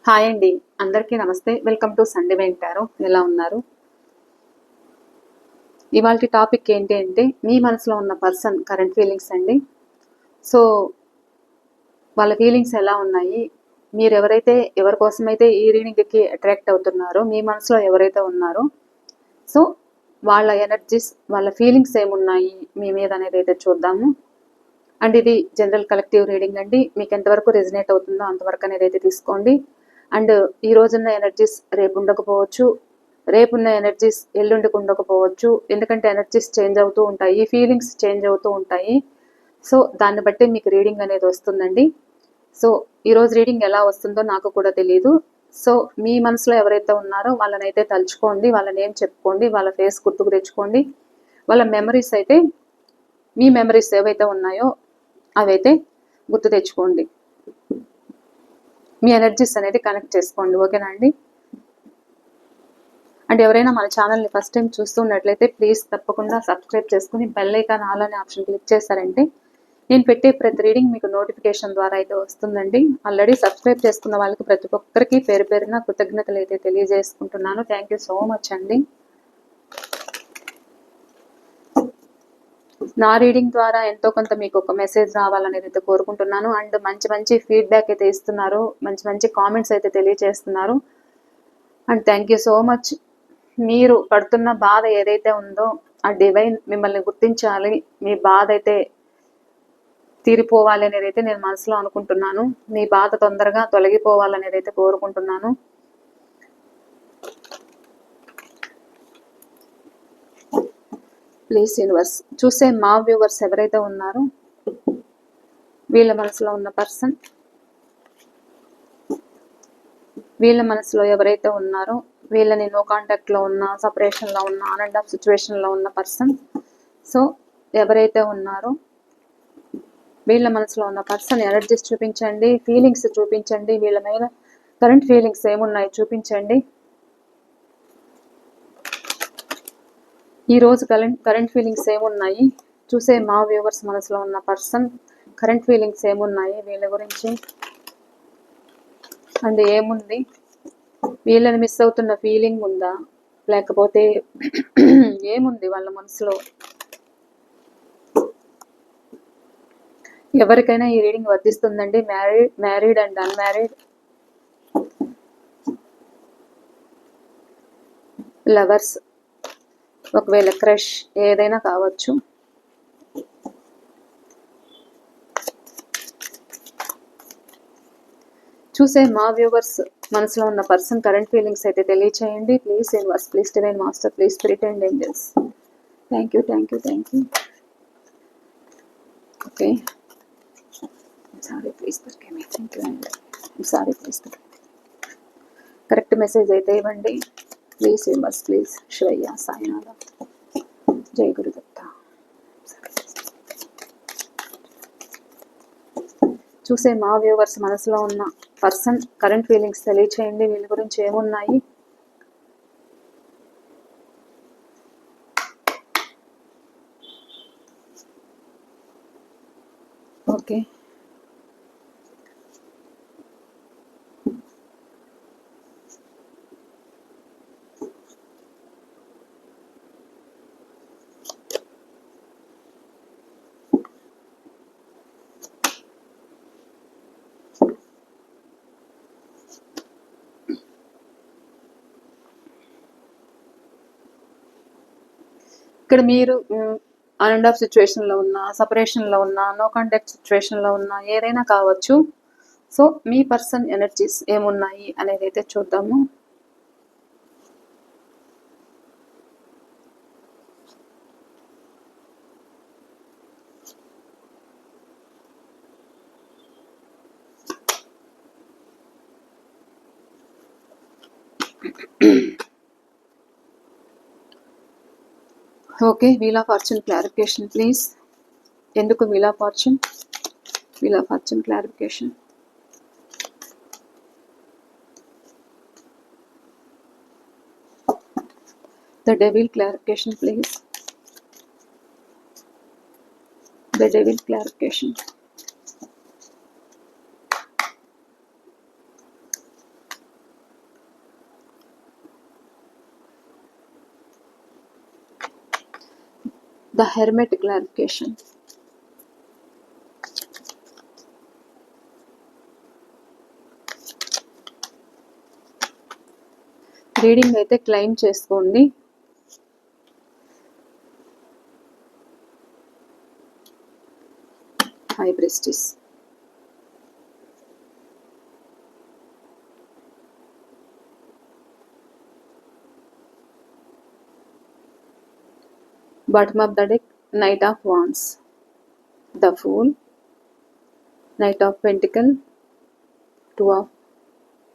Hi అండి, అందరికీ నమస్తే. వెల్కమ్ టు సండే వెంటారు. ఎలా ఉన్నారు? ఇవాళ టాపిక్ ఏంటి అంటే మీ మనసులో ఉన్న పర్సన్ కరెంట్ ఫీలింగ్స్ అండి. సో వాళ్ళ ఫీలింగ్స్ ఎలా ఉన్నాయి, మీరు ఎవరి కోసమైతే ఈ రీడింగ్కి అట్రాక్ట్ అవుతున్నారో, మీ మనసులో ఎవరైతే ఉన్నారో, సో వాళ్ళ ఎనర్జీస్, వాళ్ళ ఫీలింగ్స్ ఏమున్నాయి మీ మీద అనేది అయితే చూద్దాము. అండ్ ఇది జనరల్ కలెక్టివ్ రీడింగ్ అండి. మీకు ఎంతవరకు రెజినేట్ అవుతుందో అంతవరకు అనేది అయితే తీసుకోండి. అండ్ ఈ రోజున్న ఎనర్జీస్ రేపు ఉండకపోవచ్చు, రేపున్న ఎనర్జీస్ ఎల్లుండికి ఉండకపోవచ్చు. ఎందుకంటే ఎనర్జీస్ చేంజ్ అవుతూ ఉంటాయి, ఫీలింగ్స్ చేంజ్ అవుతూ ఉంటాయి. సో దాన్ని బట్టి మీకు రీడింగ్ అనేది వస్తుందండి. సో ఈరోజు రీడింగ్ ఎలా వస్తుందో నాకు కూడా తెలియదు. సో మీ మనసులో ఎవరైతే ఉన్నారో వాళ్ళని అయితే తలుచుకోండి, వాళ్ళ నేమ్ చెప్పుకోండి, వాళ్ళ ఫేస్ గుర్తుకు తెచ్చుకోండి. వాళ్ళ మెమరీస్ అయితే, మీ మెమరీస్ ఏవైతే ఉన్నాయో అవైతే గుర్తు తెచ్చుకోండి. మీ ఎనర్జీస్ అనేది కనెక్ట్ చేసుకోండి. ఓకేనా అండి? అండ్ ఎవరైనా మన ఛానల్ని ఫస్ట్ టైం చూస్తున్నట్లయితే ప్లీజ్ తప్పకుండా సబ్స్క్రైబ్ చేసుకుని బెల్ ఐకాన్ ఆల్ అనే ఆప్షన్ క్లిక్ చేశారంటే నేను పెట్టే ప్రతి రీడింగ్ మీకు నోటిఫికేషన్ ద్వారా అయితే వస్తుందండి. ఆల్రెడీ సబ్స్క్రైబ్ చేసుకున్న వాళ్ళకి ప్రతి ఒక్కరికి పేరు పేరున కృతజ్ఞతలు అయితే తెలియజేసుకుంటున్నాను. థ్యాంక్ యూ సో మచ్ అండి. నా రీడింగ్ ద్వారా ఎంతో కొంత మీకు ఒక మెసేజ్ రావాలనేది అయితే కోరుకుంటున్నాను. అండ్ మంచి మంచి ఫీడ్బ్యాక్ అయితే ఇస్తున్నారు, మంచి మంచి కామెంట్స్ అయితే తెలియజేస్తున్నారు. And thank you so much. మీరు పడుతున్న బాధ ఏదైతే ఉందో ఆ డివైన్ మిమ్మల్ని గుర్తించాలి, మీ బాధ అయితే తీరిపోవాలి అనేది అయితే నేను మనసులో అనుకుంటున్నాను. మీ బాధ తొందరగా తొలగిపోవాలనేది అయితే కోరుకుంటున్నాను. ప్లీజ్ యూనివర్స్, చూసే మా వ్యూవర్స్ ఎవరైతే ఉన్నారో వీళ్ళ మనసులో ఉన్న పర్సన్, వీళ్ళ మనసులో ఎవరైతే ఉన్నారో, వీళ్ళని నో కాంటాక్ట్లో ఉన్న, సపరేషన్లో ఉన్న, ఆన్ అండ్ ఆఫ్ సిచ్యువేషన్లో ఉన్న పర్సన్, సో ఎవరైతే ఉన్నారో వీళ్ళ మనసులో ఉన్న పర్సన్ ఎనర్జీస్ చూపించండి, ఫీలింగ్స్ చూపించండి. వీళ్ళ మీద కరెంట్ ఫీలింగ్స్ ఏమున్నాయి చూపించండి. ఈరోజు కరెంట్ ఫీలింగ్స్ ఏమున్నాయి చూసే మా వ్యూవర్స్ మనసులో ఉన్న పర్సన్ కరెంట్ ఫీలింగ్స్ ఏమున్నాయి వీళ్ళ గురించి, అండ్ ఏముంది, వీళ్ళని మిస్ అవుతున్న ఫీలింగ్ ఉందా, లేకపోతే ఏముంది వాళ్ళ మనసులో. ఎవరికైనా ఈ రీడింగ్ వర్తిస్తుందండి, మ్యారీడ్ అండ్ అన్మ్యారీడ్, లవర్స్, ఒకవేళ క్రష్, ఏదైనా కావచ్చు. చూసే మా వ్యూవర్స్ మనసులో ఉన్న పర్సన్ కరెంట్ ఫీలింగ్స్ అయితే తెలియచేయండి. Please universe, please divine master, please spirit and angels. Thank you, thank you, thank you. Okay, sorry please దొరికే మీ, థ్యాంక్ యూ అండి. సారీ ప్లీజ్ కరెక్ట్ మెసేజ్ అయితే ఇవ్వండి. Please universe, please Shivayya, Sainatha, జై గురుదత్త. చూసే మా వ్యూవర్స్ మనసులో ఉన్న పర్సన్ కరెంట్ ఫీలింగ్స్ తెలియచేయండి. వీళ్ళ గురించి ఏమున్నాయి. ఓకే, ఇక్కడ మీరు ఆన్ అండ్ ఆఫ్ సిచ్యువేషన్లో ఉన్న, సపరేషన్లో ఉన్న, నో కాంటాక్ట్ సిచ్యువేషన్లో ఉన్న, ఏదైనా కావచ్చు. సో మీ పర్సన్ ఎనర్జీస్ ఏమున్నాయి అనేది అయితే చూద్దాము. Okay, wheel of fortune clarification please. ఎందుకు wheel of fortune? Wheel of fortune clarification. The devil clarification please. The devil clarification. The hermit clarification. Reading అయితే క్లెయిమ్ చేసుకోండి. High priestess. Bottom of the deck, Knight of Wands, the Fool, Knight of Pentacle, Two of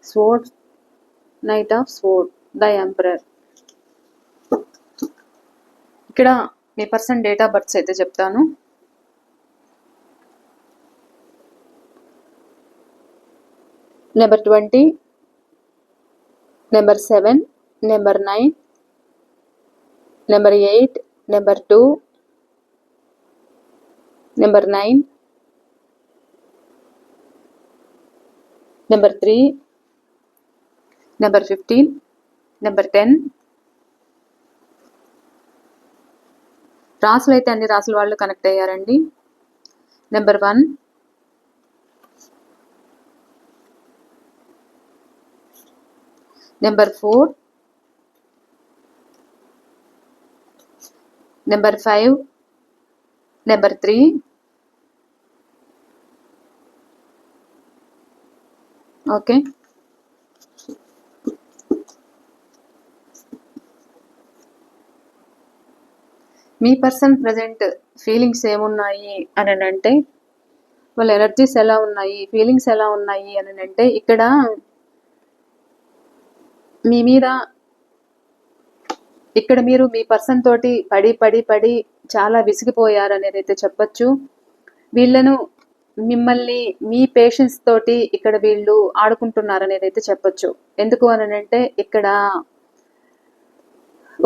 Swords, Knight of Sword, the Emperor. ఇక్కడ మీ person date of births అయితే చెప్తాను. Number 20, number 7, number 9, number 8, number 2, number 9, number 3, number 15, number 10. రాసులు అయితే అన్ని రాసుల వాళ్ళు connect అయ్యారండి. Number 1, number 4, number 5, number 3, okay. మీ పర్సన్ ప్రజెంట్ ఫీలింగ్స్ ఏమున్నాయి అని అంటే, వాళ్ళ ఎనర్జీస్ ఎలా ఉన్నాయి, ఫీలింగ్స్ ఎలా ఉన్నాయి అని అంటే, ఇక్కడ మీ మీద మీరు మీ పర్సన్ తోటి పడి పడి పడి చాలా విసిగిపోయారు అనేది అయితే చెప్పచ్చు. వీళ్ళను మిమ్మల్ని మీ పేషెన్స్ తోటి ఇక్కడ వీళ్ళు ఆడుకుంటున్నారు అనేది అయితే చెప్పచ్చు. ఎందుకు అని అంటే, ఇక్కడ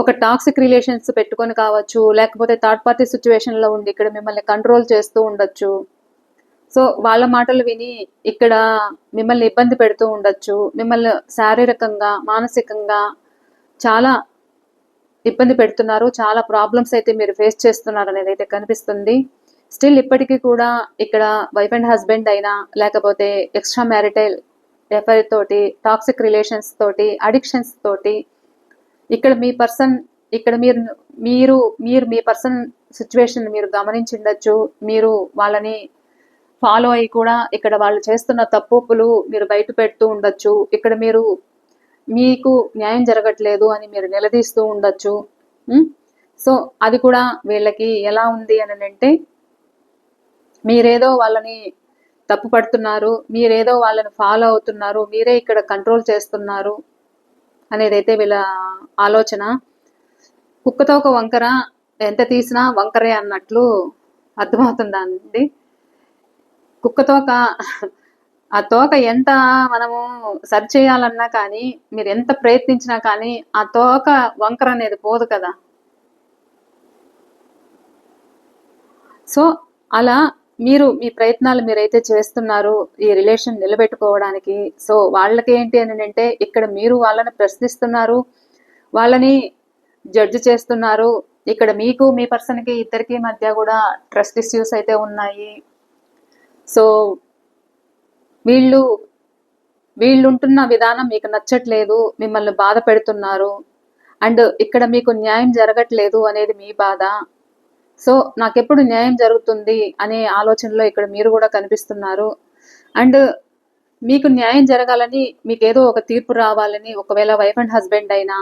ఒక టాక్సిక్ రిలేషన్స్ పెట్టుకొని కావచ్చు, లేకపోతే థర్డ్ పార్టీ సిచ్యువేషన్లో ఉండి ఇక్కడ మిమ్మల్ని కంట్రోల్ చేస్తూ ఉండొచ్చు. సో వాళ్ళ మాటలు విని ఇక్కడ మిమ్మల్ని ఇబ్బంది పెడుతూ ఉండొచ్చు. మిమ్మల్ని శారీరకంగా, మానసికంగా చాలా ఇబ్బంది పెడుతున్నారు. చాలా ప్రాబ్లమ్స్ అయితే మీరు ఫేస్ చేస్తున్నారు అనేది అయితే కనిపిస్తుంది. స్టిల్ ఇప్పటికీ కూడా ఇక్కడ వైఫ్ అండ్ హస్బెండ్ అయినా, లేకపోతే ఎక్స్ట్రా మ్యారిటల్ ఎఫైర్ తోటి, టాక్సిక్ రిలేషన్స్ తోటి, అడిక్షన్స్ తోటి ఇక్కడ మీ పర్సన్ ఇక్కడ మీరు మీ పర్సన్ సిచ్యువేషన్ మీరు గమనించిండొచ్చు. మీరు వాళ్ళని ఫాలో అయ్యి కూడా ఇక్కడ వాళ్ళు చేస్తున్న తప్పులు మీరు బయట పెడుతూ ఉండొచ్చు. ఇక్కడ మీకు న్యాయం జరగట్లేదు అని మీరు నిలదీస్తూ ఉండొచ్చు. సో అది కూడా వీళ్ళకి ఎలా ఉంది అని అంటే, మీరేదో వాళ్ళని తప్పు పడుతున్నారు, మీరేదో వాళ్ళని ఫాలో అవుతున్నారు, మీరే ఇక్కడ కంట్రోల్ చేస్తున్నారు అనేదైతే వీళ్ళ ఆలోచన. కుక్కతో ఒక వంకర ఎంత తీసినా వంకరే అన్నట్లు అర్థమవుతుందా అండి. కుక్కతోక ఆ తోక ఎంత మనము సరి చేయాలన్నా కానీ, మీరు ఎంత ప్రయత్నించినా కానీ ఆ తోక వంకర అనేది పోదు కదా. సో అలా మీ ప్రయత్నాలు మీరైతే చేస్తున్నారు ఈ రిలేషన్ నిలబెట్టుకోవడానికి. సో వాళ్ళకి ఏంటి అని అంటే, ఇక్కడ మీరు వాళ్ళని ప్రశ్నిస్తున్నారు, వాళ్ళని జడ్జి చేస్తున్నారు. ఇక్కడ మీకు మీ పర్సన్కి ఇద్దరికి మధ్య కూడా ట్రస్ట్ ఇష్యూస్ అయితే ఉన్నాయి. సో వీళ్ళుంటున్న విధానం మీకు నచ్చట్లేదు, మిమ్మల్ని బాధ పెడుతున్నారు. అండ్ ఇక్కడ మీకు న్యాయం జరగట్లేదు అనేది మీ బాధ. సో నాకెప్పుడు న్యాయం జరుగుతుంది అనే ఆలోచనలో ఇక్కడ మీరు కూడా కనిపిస్తున్నారు. అండ్ మీకు న్యాయం జరగాలని, మీకు ఏదో ఒక తీర్పు రావాలని, ఒకవేళ వైఫ్ అండ్ హస్బెండ్ అయినా,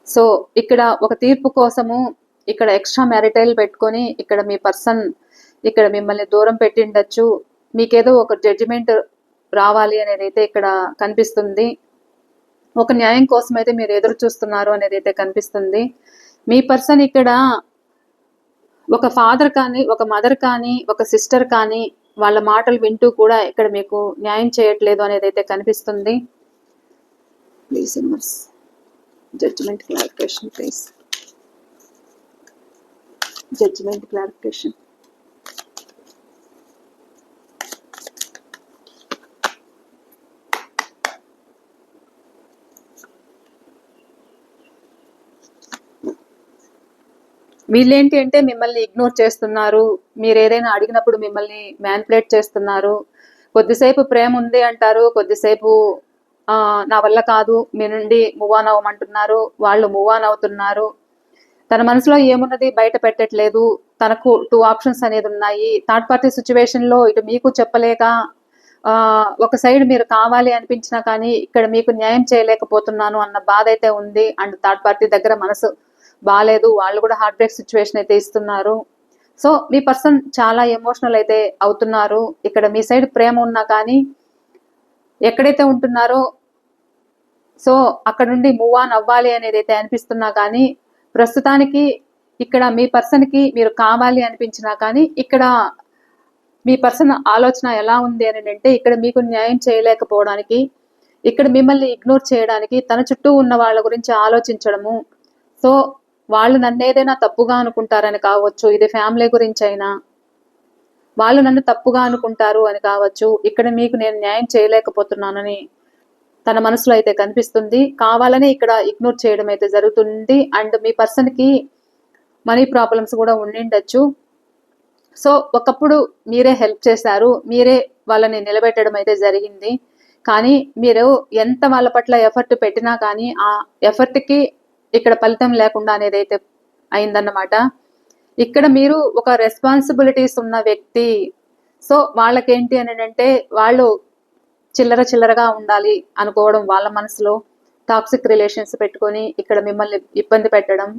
సో ఇక్కడ ఒక తీర్పు కోసము ఇక్కడ ఎక్స్ట్రా మ్యారిటైల్ పెట్టుకొని ఇక్కడ మీ పర్సన్ ఇక్కడ మిమ్మల్ని దూరం పెట్టిండొచ్చు. మీకేదో ఒక జడ్జిమెంట్ రావాలి అనేది అయితే ఇక్కడ కనిపిస్తుంది. ఒక న్యాయం కోసం అయితే మీరు ఎదురు చూస్తున్నారు అనేది అయితే కనిపిస్తుంది. మీ పర్సన్ ఇక్కడ ఒక ఫాదర్ కానీ, ఒక మదర్ కానీ, ఒక సిస్టర్ కానీ వాళ్ళ మాటలు వింటూ కూడా ఇక్కడ మీకు న్యాయం చేయట్లేదు అనేది అయితే కనిపిస్తుంది. Please universe, judgement clarification please. Judgement clarification. వీళ్ళేంటి అంటే మిమ్మల్ని ఇగ్నోర్ చేస్తున్నారు. మీరు ఏదైనా అడిగినప్పుడు మిమ్మల్ని మ్యానిపులేట్ చేస్తున్నారు. కొద్దిసేపు ప్రేమ ఉంది అంటారు, కొద్దిసేపు నా వల్ల కాదు మీ నుండి మూవ్ ఆన్ అవ్వమంటున్నారు, వాళ్ళు మూవ్ ఆన్ అవుతున్నారు. తన మనసులో ఏమున్నది బయట పెట్టట్లేదు. తనకు 2 ఆప్షన్స్ అనేది ఉన్నాయి. థర్డ్ పార్టీ సిచ్యువేషన్లో ఇటు మీకు చెప్పలేక ఒక సైడ్ మీరు కావాలి అనిపించినా కానీ ఇక్కడ మీకు న్యాయం చేయలేకపోతున్నాను అన్న బాధ అయితే ఉంది. అండ్ థర్డ్ పార్టీ దగ్గర మనసు బాగాలేదు, వాళ్ళు కూడా హార్ట్ బ్రేక్ సిచ్యువేషన్ అయితే ఇస్తున్నారు. సో మీ పర్సన్ చాలా ఎమోషనల్ అయితే అవుతున్నారు. ఇక్కడ మీ సైడ్ ప్రేమ ఉన్నా కానీ ఎక్కడైతే ఉంటున్నారో సో అక్కడ నుండి మూవ్ ఆన్ అవ్వాలి అనేది అయితే అనిపిస్తున్నా కానీ ప్రస్తుతానికి ఇక్కడ మీ పర్సన్కి మీరు కావాలి అనిపించినా కానీ ఇక్కడ మీ పర్సన్ ఆలోచన ఎలా ఉంది అని అంటే ఇక్కడ మీకు న్యాయం చేయలేకపోవడానికి, ఇక్కడ మిమ్మల్ని ఇగ్నోర్ చేయడానికి, తన చుట్టూ ఉన్న వాళ్ళ గురించి ఆలోచించడము. సో వాళ్ళు నన్ను ఏదైనా తప్పుగా అనుకుంటారని కావచ్చు, ఇది ఫ్యామిలీ గురించి అయినా వాళ్ళు నన్ను తప్పుగా అనుకుంటారు అని కావచ్చు, ఇక్కడ మీకు నేను న్యాయం చేయలేకపోతున్నానని తన మనసులో అయితే కనిపిస్తుంది. కావాలని ఇక్కడ ఇగ్నోర్ చేయడం అయితే జరుగుతుంది. అండ్ మీ పర్సన్కి మనీ ప్రాబ్లమ్స్ కూడా ఉండిండొచ్చు. సో ఒకప్పుడు మీరే హెల్ప్ చేశారు, మీరే వాళ్ళని నిలబెట్టడం అయితే జరిగింది. కానీ మీరు ఎంత వాళ్ళ పట్ల ఎఫర్ట్ పెట్టినా కానీ ఆ ఎఫర్ట్కి ఇక్కడ ఫలితం లేకుండా అనేది అయితే అయిందన్నమాట. ఇక్కడ మీరు ఒక రెస్పాన్సిబిలిటీస్ ఉన్న వ్యక్తి. సో వాళ్ళకేంటి అని అంటే వాళ్ళు చిల్లరగా ఉండాలి అనుకోవడం వాళ్ళ మనసులో, టాక్సిక్ రిలేషన్స్ పెట్టుకొని ఇక్కడ మిమ్మల్ని ఇబ్బంది పెట్టడం.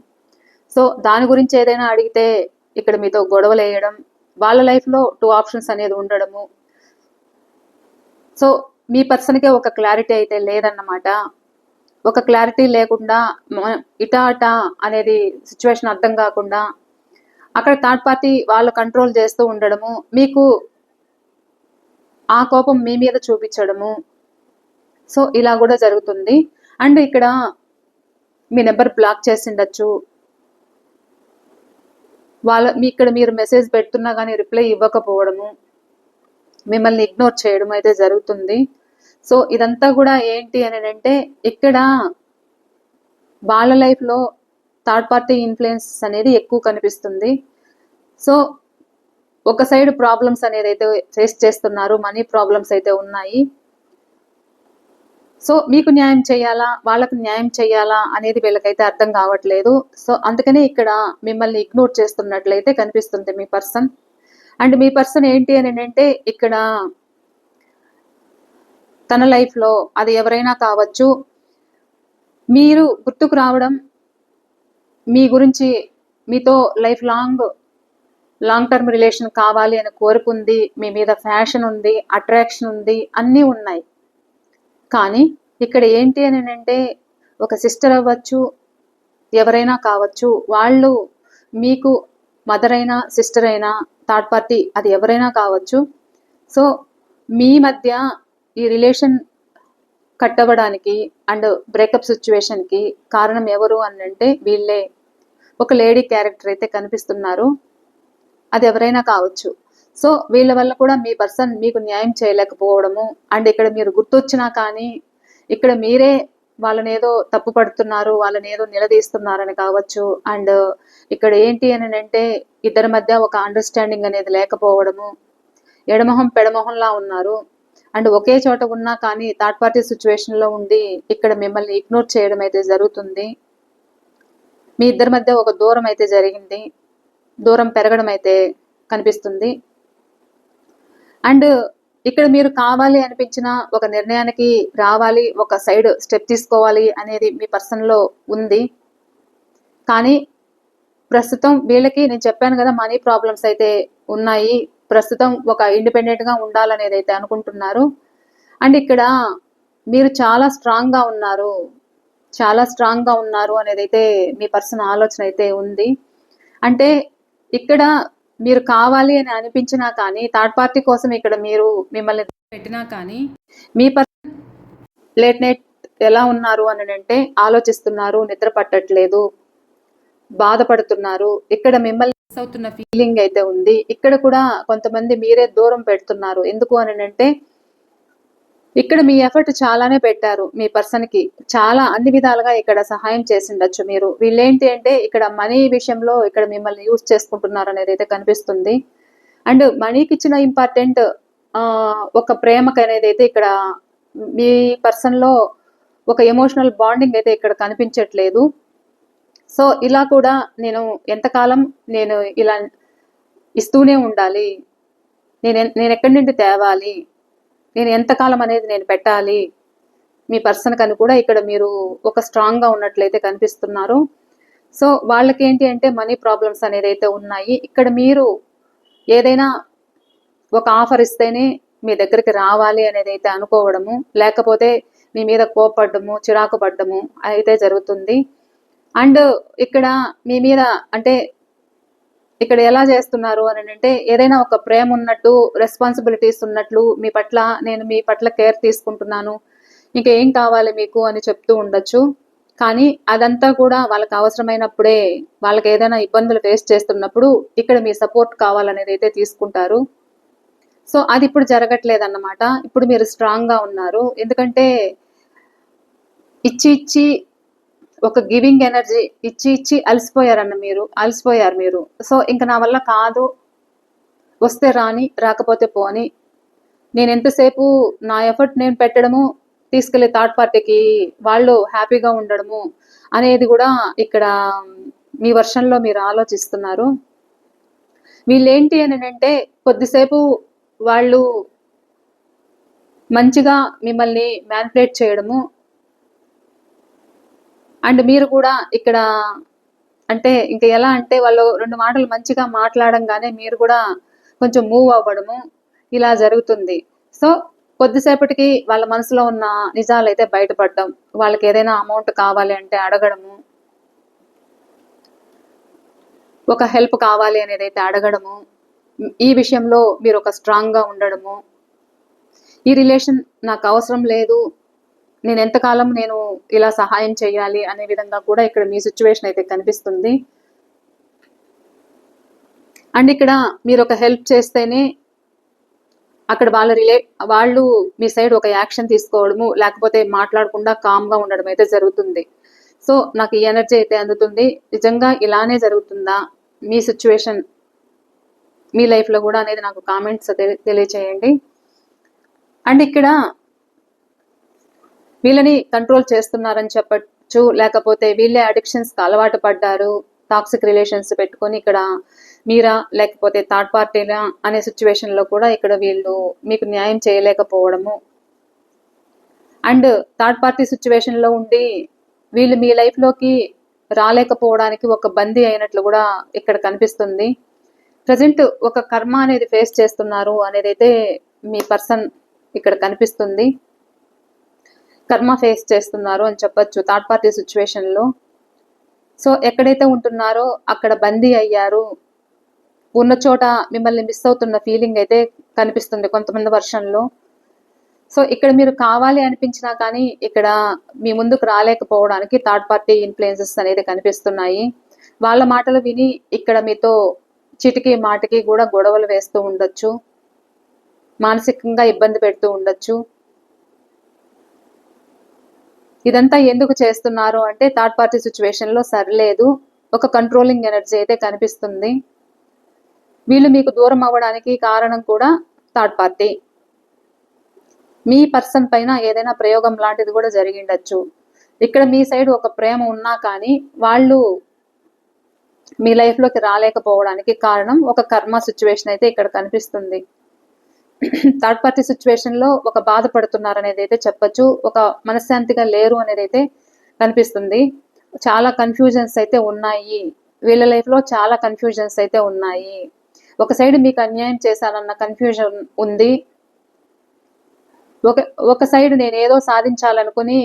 సో దాని గురించి ఏదైనా అడిగితే ఇక్కడ మీతో గొడవలు వేయడం, వాళ్ళ లైఫ్లో 2 ఆప్షన్స్ అనేది ఉండడము. సో మీ పర్సన్కే ఒక క్లారిటీ అయితే లేదన్నమాట. ఒక క్లారిటీ లేకుండా ఇటా అటా అనేది సిచ్యువేషన్ అర్థం కాకుండా అక్కడ థర్డ్ పార్టీ వాళ్ళు కంట్రోల్ చేస్తూ ఉండడము, మీకు ఆ కోపం మీ మీద చూపించడము. సో ఇలా కూడా జరుగుతుంది. అండ్ ఇక్కడ మీ నెంబర్ బ్లాక్ చేసిండొచ్చు, ఇక్కడ మీరు మెసేజ్ పెడుతున్నా కానీ రిప్లై ఇవ్వకపోవడము, మిమ్మల్ని ఇగ్నోర్ చేయడం అయితే జరుగుతుంది. సో ఇదంతా కూడా ఏంటి అని అంటే ఇక్కడ వాళ్ళ లైఫ్లో థర్డ్ పార్టీ ఇన్ఫ్లుయెన్స్ అనేది ఎక్కువ కనిపిస్తుంది. సో ఒక సైడ్ ప్రాబ్లమ్స్ అనేది అయితే ఫేస్ చేస్తున్నారు, మనీ ప్రాబ్లమ్స్ అయితే ఉన్నాయి. సో మీకు న్యాయం చేయాలా, వాళ్ళకు న్యాయం చేయాలా అనేది వీళ్ళకైతే అర్థం కావట్లేదు. సో అందుకనే ఇక్కడ మిమ్మల్ని ఇగ్నోర్ చేస్తున్నట్లయితే కనిపిస్తుంది మీ పర్సన్. అండ్ మీ పర్సన్ ఏంటి అని అంటే ఇక్కడ తన లైఫ్లో అది ఎవరైనా కావచ్చు, మీరు గుర్తుకు రావడం, మీ గురించి మీతో లైఫ్ లాంగ్ టర్మ్ రిలేషన్ కావాలి అని కోరుకుంది, మీ మీద ఫ్యాషన్ ఉంది, అట్రాక్షన్ ఉంది, అన్నీ ఉన్నాయి. కానీ ఇక్కడ ఏంటి అని అంటే ఒక సిస్టర్ అవ్వచ్చు, ఎవరైనా కావచ్చు, వాళ్ళు మీకు మదర్ అయినా సిస్టర్ అయినా థర్డ్ పార్టీ అది ఎవరైనా కావచ్చు. సో మీ మధ్య ఈ రిలేషన్ కట్ అవ్వడానికి అండ్ బ్రేకప్ సిచ్యువేషన్కి కారణం ఎవరు అని అంటే వీళ్ళే. ఒక లేడీ క్యారెక్టర్ అయితే కనిపిస్తున్నారు, అది ఎవరైనా కావచ్చు. సో వీళ్ళ వల్ల కూడా మీ పర్సన్ మీకు న్యాయం చేయలేకపోవడము. అండ్ ఇక్కడ మీరు గుర్తొచ్చినా కానీ ఇక్కడ మీరే వాళ్ళని ఏదో తప్పు పడుతున్నారు, వాళ్ళని ఏదో నిలదీస్తున్నారని కావచ్చు. అండ్ ఇక్కడ ఏంటి అని అంటే ఇద్దరి మధ్య ఒక అండర్స్టాండింగ్ అనేది లేకపోవడము, ఎడమొహం పెడమొహంలా ఉన్నారు. అండ్ ఒకే చోట ఉన్నా కానీ థర్డ్ పార్టీ సిచ్యువేషన్లో ఉండి ఇక్కడ మిమ్మల్ని ఇగ్నోర్ చేయడం అయితే జరుగుతుంది. మీ ఇద్దరి మధ్య ఒక దూరం అయితే జరిగింది, దూరం పెరగడం అయితే కనిపిస్తుంది. అండ్ ఇక్కడ మీరు కావాలి అనిపించిన ఒక నిర్ణయానికి రావాలి, ఒక సైడ్ స్టెప్ తీసుకోవాలి అనేది మీ పర్సన్లో ఉంది. కానీ ప్రస్తుతం వీళ్ళకి నేను చెప్పాను కదా మనీ ప్రాబ్లమ్స్ అయితే ఉన్నాయి. ప్రస్తుతం ఒక ఇండిపెండెంట్గా ఉండాలనేది అయితే అనుకుంటున్నారు. అండ్ ఇక్కడ మీరు చాలా స్ట్రాంగ్గా ఉన్నారు అనేది అయితే మీ పర్సన్ ఆలోచన అయితే ఉంది. అంటే ఇక్కడ మీరు కావాలి అని అనిపించినా కానీ థర్డ్ పార్టీ కోసం ఇక్కడ మీరు మిమ్మల్ని పెట్టినా కానీ మీ పర్సన్ లేట్ నైట్ ఎలా ఉన్నారు అని అంటే ఆలోచిస్తున్నారు, నిద్ర పట్టట్లేదు, బాధపడుతున్నారు. ఇక్కడ మిమ్మల్ని మిస్ అవుతున్న ఫీలింగ్ అయితే ఉంది. ఇక్కడ కూడా కొంతమంది మీరే దూరం పెడుతున్నారు. ఎందుకు అని అంటే ఇక్కడ మీ ఎఫర్ట్ చాలానే పెట్టారు. మీ పర్సన్‌కి చాలా అన్ని విధాలుగా ఇక్కడ సహాయం చేసుండొచ్చు మీరు. వీళ్ళేంటి అంటే ఇక్కడ మనీ విషయంలో ఇక్కడ మిమ్మల్ని యూజ్ చేసుకుంటున్నారనేదైతే కనిపిస్తుంది. అండ్ మనీకిచ్చిన ఇంపార్టెంట్ ఒక ప్రేమకనేదైతే ఇక్కడ మీ పర్సన్‌లో ఒక ఎమోషనల్ బాండింగ్ అయితే ఇక్కడ కనిపించట్లేదు. సో, ఇలా కూడా ఎంతకాలం నేను ఇలా ఇస్తూనే ఉండాలి. నేనెక్కడి నుండి తేవాలి? నేను ఎంతకాలం అనేది నేను పెట్టాలి మీ పర్సన్‌కని కూడా ఇక్కడ మీరు ఒక స్ట్రాంగ్‌గా ఉన్నట్లయితే కనిపిస్తున్నారు. సో, వాళ్ళకేంటి అంటే మనీ ప్రాబ్లమ్స్ అనేదైతే ఉన్నాయి. ఇక్కడ మీరు ఏదైనా ఒక ఆఫర్ ఇస్తేనే మీ దగ్గరికి రావాలి అనేదైతే అనుకోవడము, లేకపోతే మీ మీద కోప్పడ్డము, చిరాకు పడ్డము అయితే జరుగుతుంది. అండ్ ఇక్కడ మీ మీద అంటే ఇక్కడ ఎలా చేస్తున్నారు అనంటే ఏదైనా ఒక ప్రేమ ఉన్నట్టు, రెస్పాన్సిబిలిటీస్ ఉన్నట్లు నేను మీ పట్ల కేర్ తీసుకుంటున్నాను. ఇంకా ఏం కావాలి మీకు అని చెప్తూ ఉండొచ్చు. కానీ అదంతా కూడా వాళ్ళకి అవసరమైనప్పుడే, వాళ్ళకి ఏదైనా ఇబ్బందులు ఫేస్ చేస్తున్నప్పుడు ఇక్కడ మీ సపోర్ట్ కావాలనేది అయితే తీసుకుంటారు. సో, అది ఇప్పుడు జరగట్లేదన్నమాట. ఇప్పుడు మీరు స్ట్రాంగ్‌గా ఉన్నారు. ఎందుకంటే ఇచ్చి ఒక గివింగ్ ఎనర్జీ ఇచ్చి అలసిపోయారు మీరు. సో, ఇంక నా వల్ల కాదు, వస్తే రాని, రాకపోతే పోని. నేనెంతసేపు నా ఎఫర్ట్ నేను పెట్టడము, తీసుకెళ్ళి థర్డ్ పార్టీకి వాళ్ళు హ్యాపీగా ఉండడము అనేది కూడా ఇక్కడ మీ వర్షన్‌లో మీరు ఆలోచిస్తున్నారు. వీళ్ళేంటి అనంటే కొద్దిసేపు వాళ్ళు మంచిగా మిమ్మల్ని మ్యానిపులేట్ చేయడము అండ్ మీరు కూడా ఇక్కడ అంటే ఇంక ఎలా అంటే వాళ్ళు 2 మాటలు మంచిగా మాట్లాడంగానే మీరు కూడా కొంచెం మూవ్ అవ్వడము ఇలా జరుగుతుంది. సో, కొద్దిసేపటికి వాళ్ళ మనసులో ఉన్న నిజాలైతే బయటపడడం. వాళ్ళకి ఏదైనా అమౌంట్ కావాలి అంటే అడగడము. ఒక హెల్ప్ కావాలి అనేదైతే అడగడము. ఈ విషయంలో మీరు ఒక స్ట్రాంగ్‌గా ఉండడము. ఈ రిలేషన్ నాకు అవసరం లేదు. ఎంతకాలం నేను ఇలా సహాయం చేయాలి అనే విధంగా కూడా ఇక్కడ మీ సిచ్యువేషన్ అయితే కనిపిస్తుంది. అండ్ ఇక్కడ మీరు ఒక హెల్ప్ చేస్తేనే అక్కడ వాళ్ళు మీ సైడ్ ఒక యాక్షన్ తీసుకోవడము, లేకపోతే మాట్లాడకుండా కామ్‌గా ఉండడం అయితే జరుగుతుంది. సో, నాకు ఈ ఎనర్జీ అయితే అందుతుంది. నిజంగా ఇలానే జరుగుతుందా? మీ సిచ్యువేషన్ మీ లైఫ్‌లో కూడా అనేది నాకు కామెంట్స్ తెలియచేయండి. అండ్ ఇక్కడ వీళ్ళని కంట్రోల్ చేస్తున్నారని చెప్పచ్చు, లేకపోతే వీళ్ళే అడిక్షన్స్కి అలవాటు పడ్డారు, టాక్సిక్ రిలేషన్స్ పెట్టుకొని ఇక్కడ మీరా లేకపోతే థర్డ్ పార్టీలా అనే సిచ్యువేషన్లో కూడా ఇక్కడ వీళ్ళు మీకు న్యాయం చేయలేకపోవడము అండ్ థర్డ్ పార్టీ సిచ్యువేషన్లో ఉండి వీళ్ళు మీ లైఫ్లోకి రాలేకపోవడానికి ఒక బందీ అయినట్లు కూడా ఇక్కడ కనిపిస్తుంది. ప్రజెంట్ ఒక కర్మ అనేది ఫేస్ చేస్తున్నారు అనేది అయితే మీ పర్సన్ ఇక్కడ కనిపిస్తుంది. కర్మ ఫేస్ చేస్తున్నారు అని చెప్పొచ్చు థర్డ్ పార్టీ సిచ్యువేషన్లో. సో, ఎక్కడైతే ఉంటున్నారో అక్కడ బందీ అయ్యారు. ఉన్న చోట మిమ్మల్ని మిస్ అవుతున్న ఫీలింగ్ అయితే కనిపిస్తుంది కొంతమంది వర్షన్లో. సో, ఇక్కడ మీరు కావాలి అనిపించినా కానీ ఇక్కడ మీ ముందుకు రాలేకపోవడానికి థర్డ్ పార్టీ ఇన్ఫ్లుయెన్సెస్ అనేది కనిపిస్తున్నాయి. వాళ్ళ మాటలు విని ఇక్కడ మీతో చిటికి మాటికి కూడా గొడవలు వేస్తూ ఉండొచ్చు, మానసికంగా ఇబ్బంది పెడుతూ ఉండొచ్చు. ఇదంతా ఎందుకు చేస్తున్నారు అంటే థర్డ్ పార్టీ సిచ్యువేషన్లో సరిలేదు, ఒక కంట్రోలింగ్ ఎనర్జీ అయితే కనిపిస్తుంది. వీళ్ళు మీకు దూరం అవ్వడానికి కారణం కూడా థర్డ్ పార్టీ. మీ పర్సన్ పైన ఏదైనా ప్రయోగం లాంటిది కూడా జరిగిండొచ్చు. ఇక్కడ మీ సైడ్ ఒక ప్రేమ ఉన్నా కానీ వాళ్ళు మీ లైఫ్లోకి రాలేకపోవడానికి కారణం ఒక కర్మ సిచ్యువేషన్ అయితే ఇక్కడ కనిపిస్తుంది. థర్డ్ పార్టీ సిచ్యువేషన్లో ఒక బాధపడుతున్నారు అనేది అయితే చెప్పచ్చు, ఒక మనశ్శాంతిగా లేరు అనేది అయితే కనిపిస్తుంది. చాలా కన్ఫ్యూజన్స్ అయితే ఉన్నాయి వీళ్ళ లైఫ్లో, చాలా కన్ఫ్యూజన్స్ అయితే ఉన్నాయి. ఒక సైడ్ మీకు అన్యాయం చేశానన్న కన్ఫ్యూజన్ ఉంది, ఒక సైడ్ నేను ఏదో సాధించాలనుకుని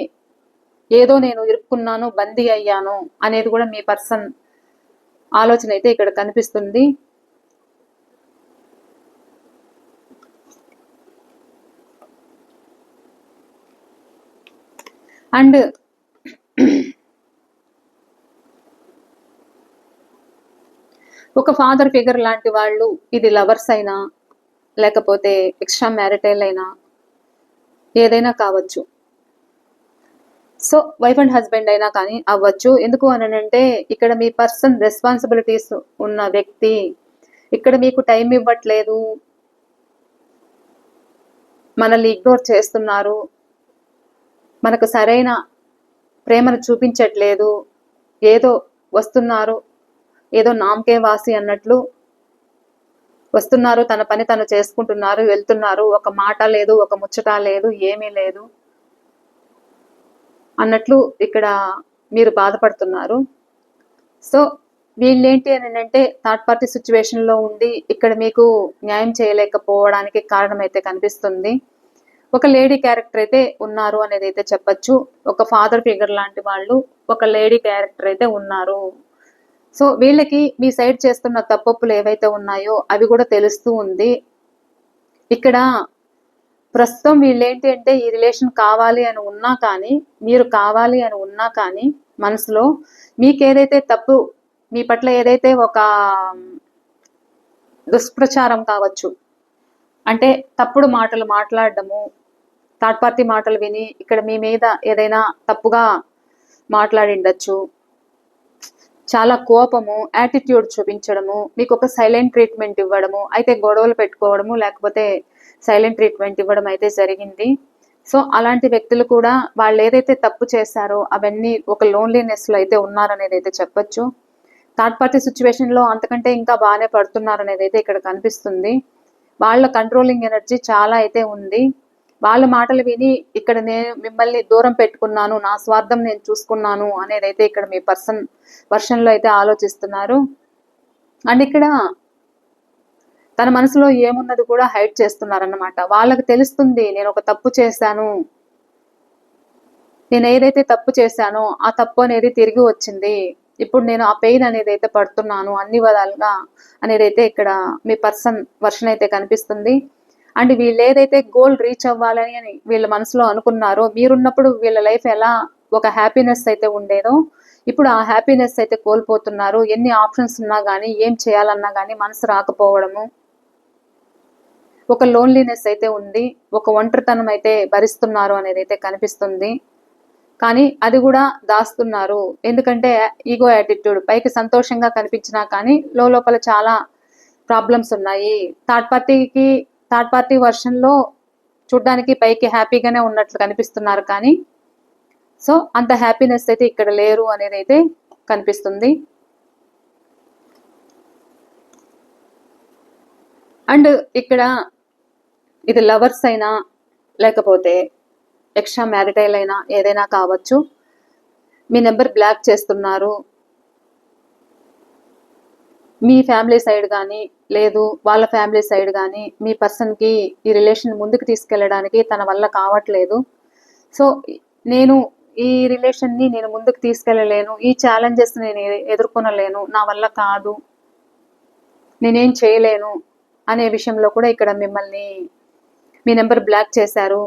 ఏదో నేను ఇరుక్కున్నాను, బందీ అయ్యాను అనేది కూడా మీ పర్సన్ ఆలోచన అయితే ఇక్కడ కనిపిస్తుంది. అండ్ ఒక ఫాదర్ ఫిగర్ లాంటి వాళ్ళు, ఇది లవర్స్ అయినా లేకపోతే ఎక్స్ట్రా మ్యారిటైల్ అయినా ఏదైనా కావచ్చు. సో వైఫ్ అండ్ హస్బెండ్ అయినా కానీ అవ్వచ్చు. ఎందుకు అనంటే ఇక్కడ మీ పర్సన్ రెస్పాన్సిబిలిటీస్ ఉన్న వ్యక్తి ఇక్కడ మీకు టైం ఇవ్వట్లేదు, మనల్ని ఇగ్నోర్ చేస్తున్నారు, మనకు సరైన ప్రేమను చూపించట్లేదు, ఏదో వస్తున్నారు, ఏదో నామకే వాసి అన్నట్లు వస్తున్నారు, తన పని తను చేసుకుంటున్నారు, వెళ్తున్నారు, ఒక మాట లేదు, ఒక ముచ్చట లేదు, ఏమీ లేదు అన్నట్లు ఇక్కడ మీరు బాధపడుతున్నారు. సో వీళ్ళేంటి అని అంటే థర్డ్ పార్టీ సిచ్యువేషన్లో ఉండి ఇక్కడ మీకు న్యాయం చేయలేకపోవడానికి కారణం అయితే కనిపిస్తుంది. ఒక లేడీ క్యారెక్టర్ అయితే ఉన్నారు అనేది అయితే చెప్పచ్చు. ఒక ఫాదర్ ఫిగర్ లాంటి వాళ్ళు ఒక లేడీ క్యారెక్టర్ అయితే ఉన్నారు. సో వీళ్ళకి మీ సైడ్ చేస్తున్న తప్పులు ఏవైతే ఉన్నాయో అవి కూడా తెలుస్తూ ఉంది. ఇక్కడ ప్రస్తుతం వీళ్ళేంటి అంటే ఈ రిలేషన్ కావాలి అని ఉన్నా కానీ, మీరు కావాలి అని ఉన్నా కానీ మనసులో మీకేదైతే తప్పు, మీ పట్ల ఏదైతే ఒక దుష్ప్రచారం కావచ్చు, అంటే తప్పుడు మాటలు మాట్లాడడము, థర్డ్ పార్టీ మాటలు విని ఇక్కడ మీ మీద ఏదైనా తప్పుగా మాట్లాడిండొచ్చు, చాలా కోపము, యాటిట్యూడ్ చూపించడము, మీకు ఒక సైలెంట్ ట్రీట్మెంట్ ఇవ్వడము, అయితే గొడవలు పెట్టుకోవడము, లేకపోతే సైలెంట్ ట్రీట్మెంట్ ఇవ్వడం అయితే జరిగింది. సో అలాంటి వ్యక్తులు కూడా వాళ్ళు ఏదైతే తప్పు చేశారో అవన్నీ ఒక లోన్లీనెస్లో అయితే ఉన్నారనేది అయితే చెప్పొచ్చు. థర్డ్ పార్టీ సిచ్యువేషన్లో అంతకంటే ఇంకా బాగానే పడుతున్నారనేది అయితే ఇక్కడ కనిపిస్తుంది. వాళ్ళ కంట్రోలింగ్ ఎనర్జీ చాలా అయితే ఉంది. వాళ్ళ మాటలు విని ఇక్కడ నేను మిమ్మల్ని దూరం పెట్టుకున్నాను, నా స్వార్థం నేను చూసుకున్నాను అనేది అయితే ఇక్కడ మీ పర్సన్ వర్షన్లో అయితే ఆలోచిస్తున్నారు. అండ్ ఇక్కడ తన మనసులో ఏమున్నది కూడా హైడ్ చేస్తున్నారన్నమాట. వాళ్ళకి తెలుస్తుంది నేను ఒక తప్పు చేశాను, నేను ఏదైతే తప్పు చేశానో ఆ తప్పు అనేది తిరిగి వచ్చింది, ఇప్పుడు నేను ఆ పెయిన్ అనేది అయితే పడుతున్నాను అన్ని విధాలుగా అనేది అయితే ఇక్కడ మీ పర్సన్ వర్షన్ అయితే కనిపిస్తుంది. అండ్ వీళ్ళు ఏదైతే గోల్ రీచ్ అవ్వాలని అని వీళ్ళ మనసులో అనుకున్నారో, మీరున్నప్పుడు వీళ్ళ లైఫ్ ఎలా ఒక హ్యాపీనెస్ అయితే ఉండేదో ఇప్పుడు ఆ హ్యాపీనెస్ అయితే కోల్పోతున్నారు. ఎన్ని ఆప్షన్స్ ఉన్నా కానీ ఏం చేయాలన్నా కానీ మనసు రాకపోవడము, ఒక లోన్లీనెస్ అయితే ఉంది, ఒక ఒంటరితనం అయితే భరిస్తున్నారు అనేది అయితే కనిపిస్తుంది. కానీ అది కూడా దాస్తున్నారు. ఎందుకంటే ఈగో యాటిట్యూడ్, పైకి సంతోషంగా కనిపించినా కానీ లోపల చాలా ప్రాబ్లమ్స్ ఉన్నాయి. థర్డ్ పార్టీ వర్షన్లో చూడ్డానికి పైకి హ్యాపీగానే ఉన్నట్లు కనిపిస్తున్నారు కానీ సో అంత హ్యాపీనెస్ అయితే ఇక్కడ లేరు అనేది అయితే కనిపిస్తుంది. అండ్ ఇక్కడ ఇది లవర్స్ అయినా లేకపోతే ఎక్స్ట్రా మ్యారిటైల్ అయినా ఏదైనా కావచ్చు, మీ నెంబర్ బ్లాక్ చేస్తున్నారు. మీ ఫ్యామిలీ సైడ్ కానీ లేదు వాళ్ళ ఫ్యామిలీ సైడ్ కానీ మీ పర్సన్కి ఈ రిలేషన్ ముందుకు తీసుకెళ్ళడానికి తన వల్ల కావట్లేదు. సో నేను ఈ రిలేషన్ని నేను ముందుకు తీసుకెళ్ళలేను, ఈ ఛాలెంజెస్ నేను ఎదుర్కొనలేను, నా వల్ల కాదు, నేనేం చేయలేను అనే విషయంలో కూడా ఇక్కడ మిమ్మల్ని మీ నెంబర్ బ్లాక్ చేశారు.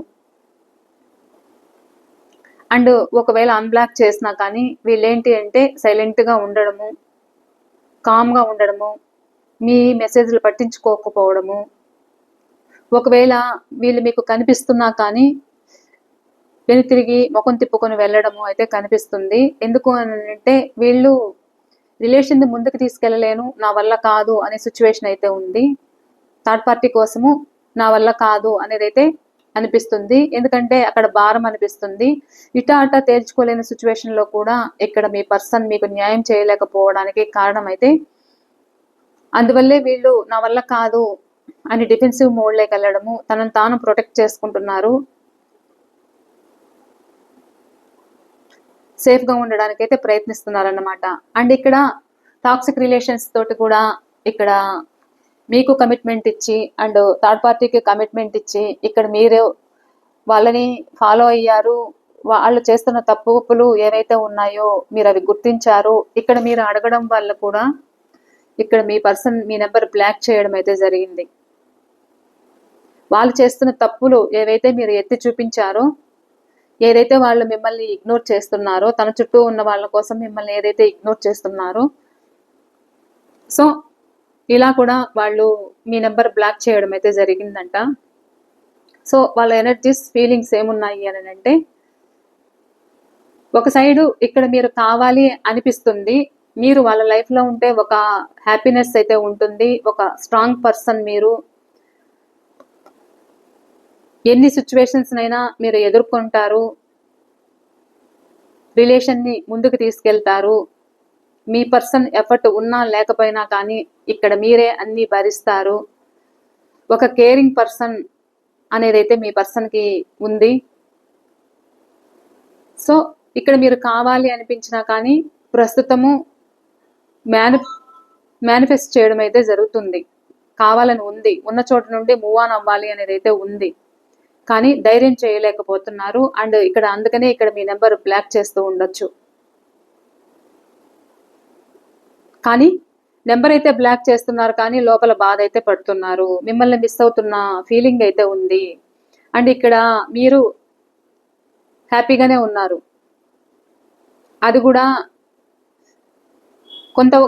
అండ్ ఒకవేళ అన్బ్లాక్ చేసినా కానీ వీళ్ళేంటి అంటే సైలెంట్గా ఉండడము, కామ్గా ఉండడము, మీ మెసేజ్లు పట్టించుకోకపోవడము, ఒకవేళ వీళ్ళు మీకు కనిపిస్తున్నా కానీ తిరిగి ముఖం తిప్పుకొని వెళ్ళడము అయితే కనిపిస్తుంది. ఎందుకు అని అంటే వీళ్ళు రిలేషన్ని ముందుకు తీసుకెళ్ళలేను, నా వల్ల కాదు అనే సిచ్యువేషన్ అయితే ఉంది. థర్డ్ పార్టీ కోసము నా వల్ల కాదు అనేది అయితే అనిపిస్తుంది. ఎందుకంటే అక్కడ భారం అనిపిస్తుంది. ఇటా తేల్చుకోలేని సిచ్యువేషన్లో కూడా ఇక్కడ మీ పర్సన్ మీకు న్యాయం చేయలేకపోవడానికి కారణం అయితే అందువల్లే వీళ్ళు నా వల్ల కాదు అని డిఫెన్సివ్ మోడ్లోకి వెళ్ళడము, తనను తాను ప్రొటెక్ట్ చేసుకుంటున్నారు, సేఫ్గా ఉండడానికి అయితే ప్రయత్నిస్తున్నారన్నమాట. అండ్ ఇక్కడ టాక్సిక్ రిలేషన్స్ తోటి కూడా ఇక్కడ మీకు కమిట్మెంట్ ఇచ్చి అండ్ థర్డ్ పార్టీకి కమిట్మెంట్ ఇచ్చి ఇక్కడ మీరే వాళ్ళని ఫాలో అయ్యారు, వాళ్ళు చేస్తున్న తప్పులు ఏవైతే ఉన్నాయో మీరు అవి గుర్తించారు. ఇక్కడ మీరు అడగడం వల్ల కూడా ఇక్కడ మీ పర్సన్ మీ నెంబర్ బ్లాక్ చేయడం అయితే జరిగింది. వాళ్ళు చేస్తున్న తప్పులు ఏవైతే మీరు ఎత్తి చూపించారో, ఏదైతే వాళ్ళు మిమ్మల్ని ఇగ్నోర్ చేస్తున్నారో, తన చుట్టూ ఉన్న వాళ్ళ కోసం మిమ్మల్ని ఏదైతే ఇగ్నోర్ చేస్తున్నారో, సో ఇలా కూడా వాళ్ళు మీ నెంబర్ బ్లాక్ చేయడం అయితే జరిగిందంట. సో వాళ్ళ ఎనర్జీస్ ఫీలింగ్స్ ఏమున్నాయి అని అంటే, ఒక సైడు ఇక్కడ మీరు కావాలి అనిపిస్తుంది, మీరు వాళ్ళ లైఫ్లో ఉంటే ఒక హ్యాపీనెస్ అయితే ఉంటుంది, ఒక స్ట్రాంగ్ పర్సన్ మీరు, ఎన్ని సిచ్యువేషన్స్ అయినా మీరు ఎదుర్కొంటారు, రిలేషన్ని ముందుకు తీసుకెళ్తారు, మీ పర్సన్ ఎఫర్ట్ ఉన్నా లేకపోయినా కానీ ఇక్కడ మీరే అన్ని భరిస్తారు, ఒక కేరింగ్ పర్సన్ అనేది అయితే మీ పర్సన్కి ఉంది. సో ఇక్కడ మీరు కావాలి అనిపించినా కానీ ప్రస్తుతము మేనిఫెస్ట్ చేయడం అయితే జరుగుతుంది, కావాలని ఉంది, ఉన్న చోట నుండి మూవ్ ఆన్ అవ్వాలి అనేది అయితే ఉంది, కానీ ధైర్యం చేయలేకపోతున్నారు. అండ్ ఇక్కడ అందుకనే ఇక్కడ మీ నెంబర్ బ్లాక్ చేస్తూ ఉండొచ్చు. కానీ నెంబర్ అయితే బ్లాక్ చేస్తున్నారు, కానీ లోపల బాధ అయితే పడుతున్నారు, మిమ్మల్ని మిస్ అవుతున్న ఫీలింగ్ అయితే ఉంది. అండ్ ఇక్కడ మీరు హ్యాపీగానే ఉన్నారు, అది కూడా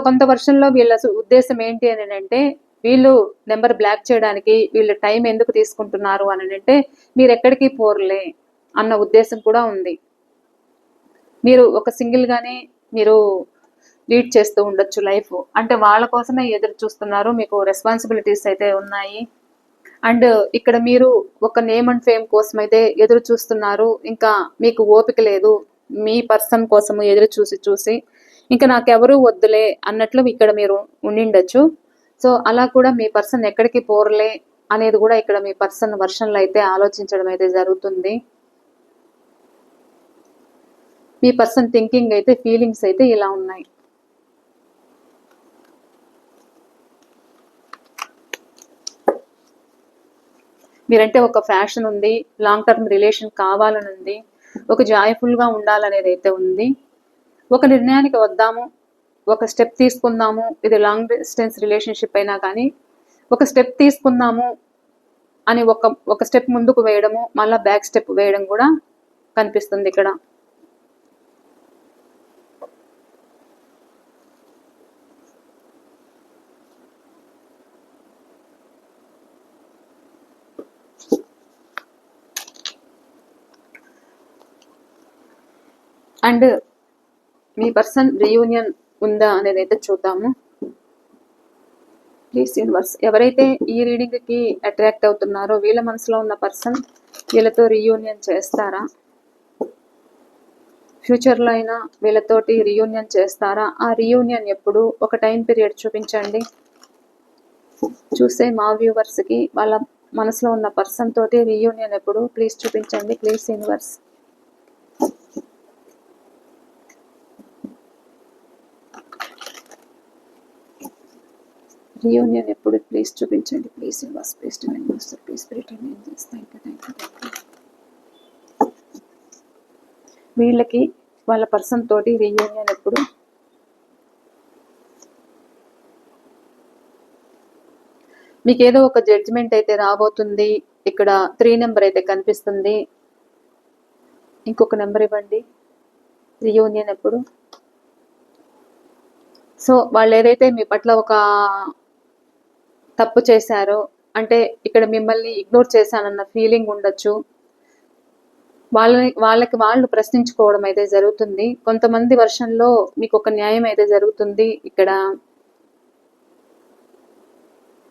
కొంత వర్షంలో వీళ్ళ ఉద్దేశం ఏంటి అని అంటే, వీళ్ళు నెంబర్ బ్లాక్ చేయడానికి వీళ్ళు టైం ఎందుకు తీసుకుంటున్నారు అని అంటే, మీరు ఎక్కడికి పోర్లే అన్న ఉద్దేశం కూడా ఉంది. మీరు ఒక సింగిల్గానే మీరు లీడ్ చేస్తూ ఉండొచ్చు లైఫ్, అంటే వాళ్ళ కోసమే ఎదురు చూస్తున్నారు, మీకు రెస్పాన్సిబిలిటీస్ అయితే ఉన్నాయి. అండ్ ఇక్కడ మీరు ఒక నేమ్ అండ్ ఫేమ్ కోసం అయితే ఎదురు చూస్తున్నారు, ఇంకా మీకు ఓపిక లేదు మీ పర్సన్ కోసము ఎదురు చూసి ఇంకా నాకెవరూ వద్దులే అన్నట్లు ఇక్కడ మీరు ఉండిండొచ్చు. సో అలా కూడా మీ పర్సన్ ఎక్కడికి పోర్లే అనేది కూడా ఇక్కడ మీ పర్సన్ వర్షన్లో అయితే ఆలోచించడం అయితే జరుగుతుంది. మీ పర్సన్ థింకింగ్ అయితే ఫీలింగ్స్ అయితే ఇలా ఉన్నాయి. మీరంటే ఒక ఫ్యాషన్ ఉంది, లాంగ్ టర్మ్ రిలేషన్ కావాలని ఉంది, ఒక జాయ్ఫుల్గా ఉండాలనేది అయితే ఉంది, ఒక నిర్ణయానికి వద్దాము, ఒక స్టెప్ తీసుకుందాము, ఇది లాంగ్ డిస్టెన్స్ రిలేషన్షిప్ అయినా కానీ ఒక స్టెప్ తీసుకుందాము అని ఒక స్టెప్ ముందుకు వేయడము, మళ్ళీ బ్యాక్ స్టెప్ వేయడం కూడా కనిపిస్తుంది ఇక్కడ. అండ్ మీ పర్సన్ రీయూనియన్ ఉందా అనేది అయితే చూద్దాము. ప్లీజ్ యూనివర్స్, ఎవరైతే ఈ రీడింగ్కి అట్రాక్ట్ అవుతున్నారో వీళ్ళ మనసులో ఉన్న పర్సన్ వీళ్ళతో రీయూనియన్ చేస్తారా, ఫ్యూచర్లో అయినా వీళ్ళతోటి రీయూనియన్ చేస్తారా, ఆ రీయూనియన్ ఎప్పుడు, ఒక టైం పీరియడ్ చూపించండి. చూసే మా వ్యూవర్స్కి వాళ్ళ మనసులో ఉన్న పర్సన్ తోటి రీయూనియన్ ఎప్పుడు ప్లీజ్ చూపించండి. Please universe. రీయూనియన్ ఎప్పుడు ప్లీజ్ చూపించండి. Please universe, please divine master, please spirit and angels. Thank you. వీళ్ళకి వాళ్ళ పర్సన్ తోటి రీయూనియన్ ఎప్పుడు, మీకు ఏదో ఒక జడ్జిమెంట్ అయితే రాబోతుంది. ఇక్కడ 3 నెంబర్ అయితే కనిపిస్తుంది, ఇంకొక నెంబర్ ఇవ్వండి. రీయూనియన్ ఎప్పుడు. సో వాళ్ళు ఏదైతే మీ పట్ల ఒక తప్పు చేశారో, అంటే ఇక్కడ మిమ్మల్ని ఇగ్నోర్ చేశానన్న ఫీలింగ్ ఉండొచ్చు, వాళ్ళకి వాళ్ళు ప్రశ్నించుకోవడం అయితే జరుగుతుంది. కొంతమంది వర్షన్లో మీకు ఒక న్యాయం అయితే జరుగుతుంది. ఇక్కడ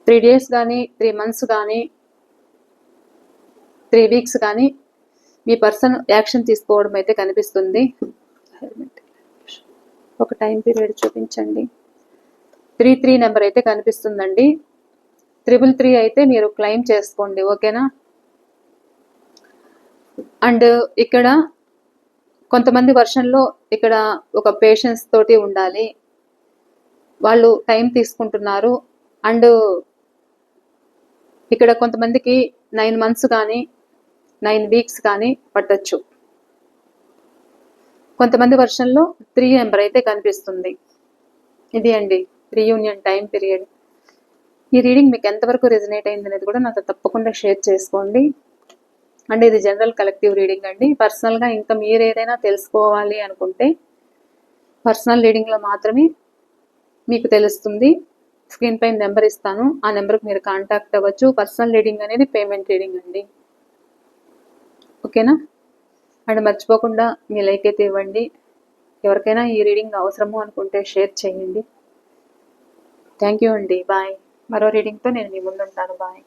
3 days కానీ 3 months కానీ 3 weeks కానీ మీ పర్సన్ యాక్షన్ తీసుకోవడం అయితే కనిపిస్తుంది. ఒక టైం పీరియడ్ చూపించండి. 33 నెంబర్ అయితే కనిపిస్తుందండి. 333 అయితే మీరు క్లెయిమ్ చేసుకోండి, ఓకేనా. అండ్ ఇక్కడ కొంతమంది వర్షన్లో ఇక్కడ ఒక పేషెన్స్ తోటి ఉండాలి, వాళ్ళు టైం తీసుకుంటున్నారు. అండ్ ఇక్కడ కొంతమందికి 9 months కానీ 9 weeks కానీ పట్టచ్చు. కొంతమంది వర్షన్లో 3 నెంబర్ అయితే కనిపిస్తుంది. ఇది అండి రీయూనియన్ టైం పీరియడ్. ఈ రీడింగ్ మీకు ఎంతవరకు రెజనేట్ అయింది అనేది కూడా నాతో తప్పకుండా షేర్ చేసుకోండి. అండ్ ఇది జనరల్ కలెక్టివ్ రీడింగ్ అండి. పర్సనల్గా ఇంకా మీరు ఏదైనా తెలుసుకోవాలి అనుకుంటే పర్సనల్ రీడింగ్లో మాత్రమే మీకు తెలుస్తుంది. స్క్రీన్ పైన నెంబర్ ఇస్తాను, ఆ నెంబర్కి మీరు కాంటాక్ట్ అవ్వచ్చు. పర్సనల్ రీడింగ్ అనేది పేమెంట్ రీడింగ్ అండి. ఓకేనా? అండ్ మర్చిపోకుండా మీ లైక్ అయితే ఇవ్వండి. ఎవరికైనా ఈ రీడింగ్ అవసరము అనుకుంటే షేర్ చేయండి. థ్యాంక్ యూ అండి. బాయ్. మరో రీడింగ్తో నేను మీ ముందుంటాను. బాయ్.